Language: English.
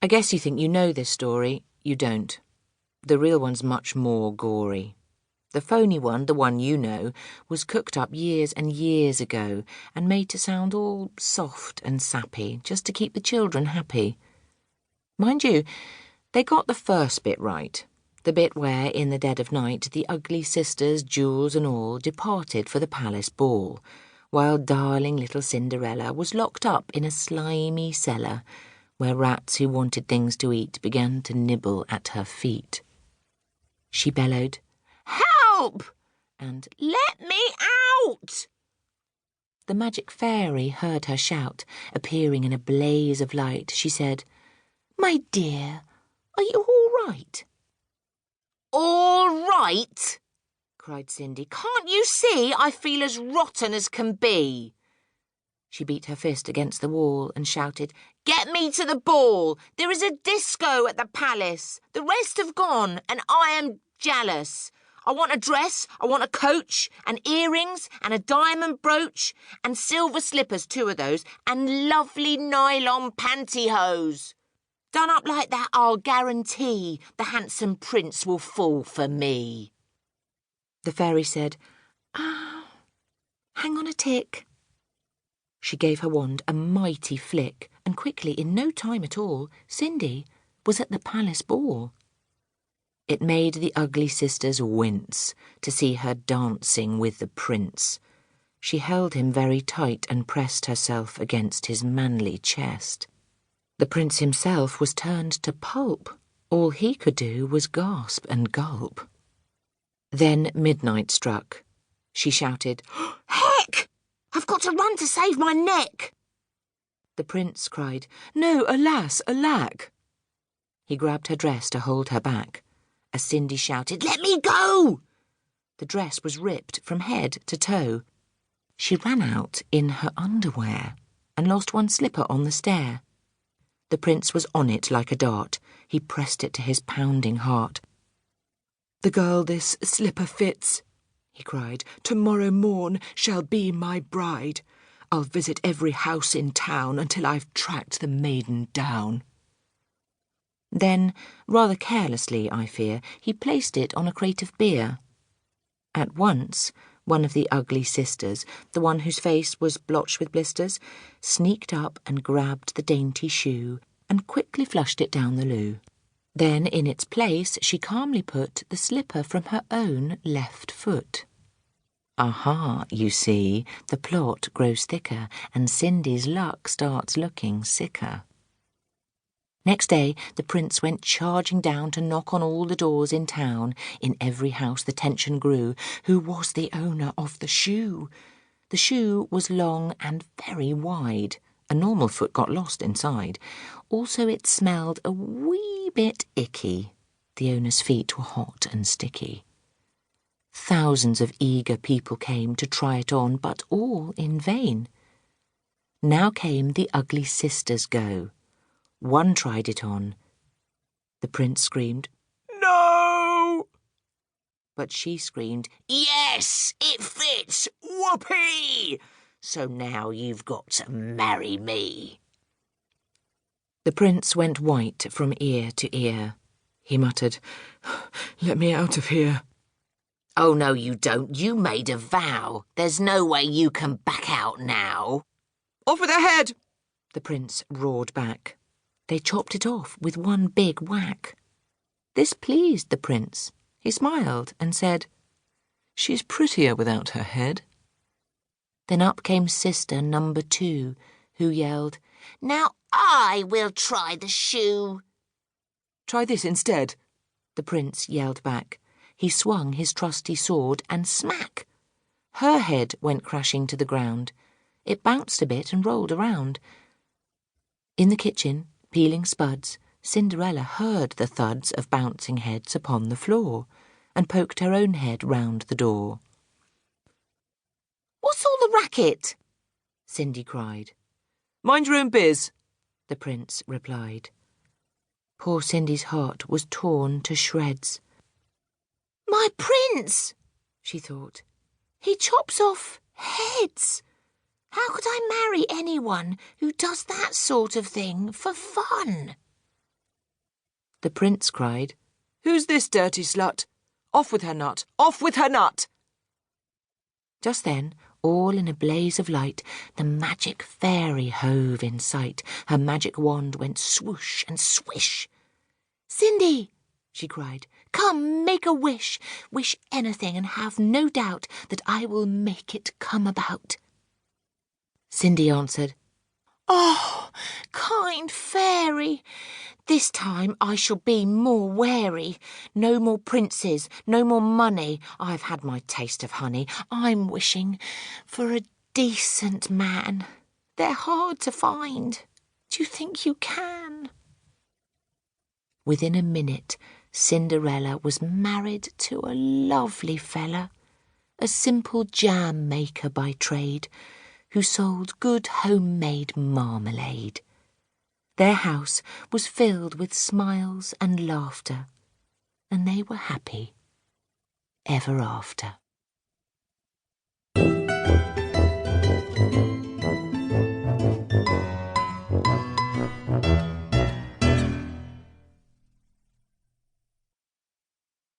I guess you think you know this story. You don't. The real one's much more gory. The phony one, the one you know, was cooked up years and years ago and made to sound all soft and sappy, just to keep the children happy. Mind you, they got the first bit right, the bit where, in the dead of night, the ugly sisters, jewels and all, departed for the palace ball, while darling little Cinderella was locked up in a slimy cellar, where rats who wanted things to eat began to nibble at her feet. She bellowed, "Help!" and "Let me out!" The magic fairy heard her shout. Appearing in a blaze of light, she said, "My dear, are you all right?" "All right?" cried Cindy. "Can't you see I feel as rotten as can be?" She beat her fist against the wall and shouted, "Get me to the ball! There is a disco at the palace. The rest have gone, and I am jealous. I want a dress, I want a coach, and earrings, and a diamond brooch, and silver slippers, 2 of those, and lovely nylon pantyhose. Done up like that, I'll guarantee the handsome prince will fall for me." The fairy said, "Hang on a tick." She gave her wand a mighty flick, and quickly, in no time at all, Cindy was at the palace ball. It made the ugly sisters wince to see her dancing with the prince. She held him very tight and pressed herself against his manly chest. The prince himself was turned to pulp. All he could do was gasp and gulp. Then midnight struck. She shouted, "Heck! I've got to run to save my neck!" The prince cried, "No, alas, alack!" He grabbed her dress to hold her back. As Cindy shouted, "Let me go!" the dress was ripped from head to toe. She ran out in her underwear and lost one slipper on the stair. The prince was on it like a dart. He pressed it to his pounding heart. "The girl this slipper fits," he cried, "tomorrow morn shall be my bride. I'll visit every house in town until I've tracked the maiden down." Then, rather carelessly, I fear, he placed it on a crate of beer. At once, one of the ugly sisters, the one whose face was blotched with blisters, sneaked up and grabbed the dainty shoe and quickly flushed it down the loo. Then, in its place, she calmly put the slipper from her own left foot. Aha, you see, the plot grows thicker, and Cindy's luck starts looking sicker. Next day, the prince went charging down to knock on all the doors in town. In every house the tension grew. Who was the owner of the shoe? The shoe was long and very wide. A normal foot got lost inside. Also it smelled a wee bit icky. The owner's feet were hot and sticky. Thousands of eager people came to try it on, but all in vain. Now came the ugly sisters' go. One tried it on. The prince screamed, "No!" But she screamed, "Yes, it fits! Whoopee! So now you've got to marry me." The prince went white from ear to ear. He muttered, "Let me out of here." "Oh, no, you don't. You made a vow. There's no way you can back out now." "Off with her head!" the prince roared back. They chopped it off with one big whack. This pleased the prince. He smiled and said, "She's prettier without her head." Then up came sister number 2, who yelled, "Now I will try the shoe." "Try this instead," the prince yelled back. He swung his trusty sword and smack! Her head went crashing to the ground. It bounced a bit and rolled around. In the kitchen, peeling spuds, Cinderella heard the thuds of bouncing heads upon the floor and poked her own head round the door. "What's all the racket?" Cindy cried. "Mind your own biz," the prince replied. Poor Cindy's heart was torn to shreds. "My prince," she thought. "He chops off heads. How could I marry anyone who does that sort of thing for fun?" The prince cried, "Who's this dirty slut? Off with her nut! Off with her nut!" Just then, all in a blaze of light, the magic fairy hove in sight. Her magic wand went swoosh and swish. "Cindy," she cried, "come, make a wish. Wish anything and have no doubt that I will make it come about." Cindy answered, "Oh, kind fairy, this time I shall be more wary. No more princes, no more money. I've had my taste of honey. I'm wishing for a decent man. They're hard to find. Do you think you can?" Within a minute, Cinderella was married to a lovely fella, a simple jam maker by trade, who sold good homemade marmalade. Their house was filled with smiles and laughter, and they were happy ever after.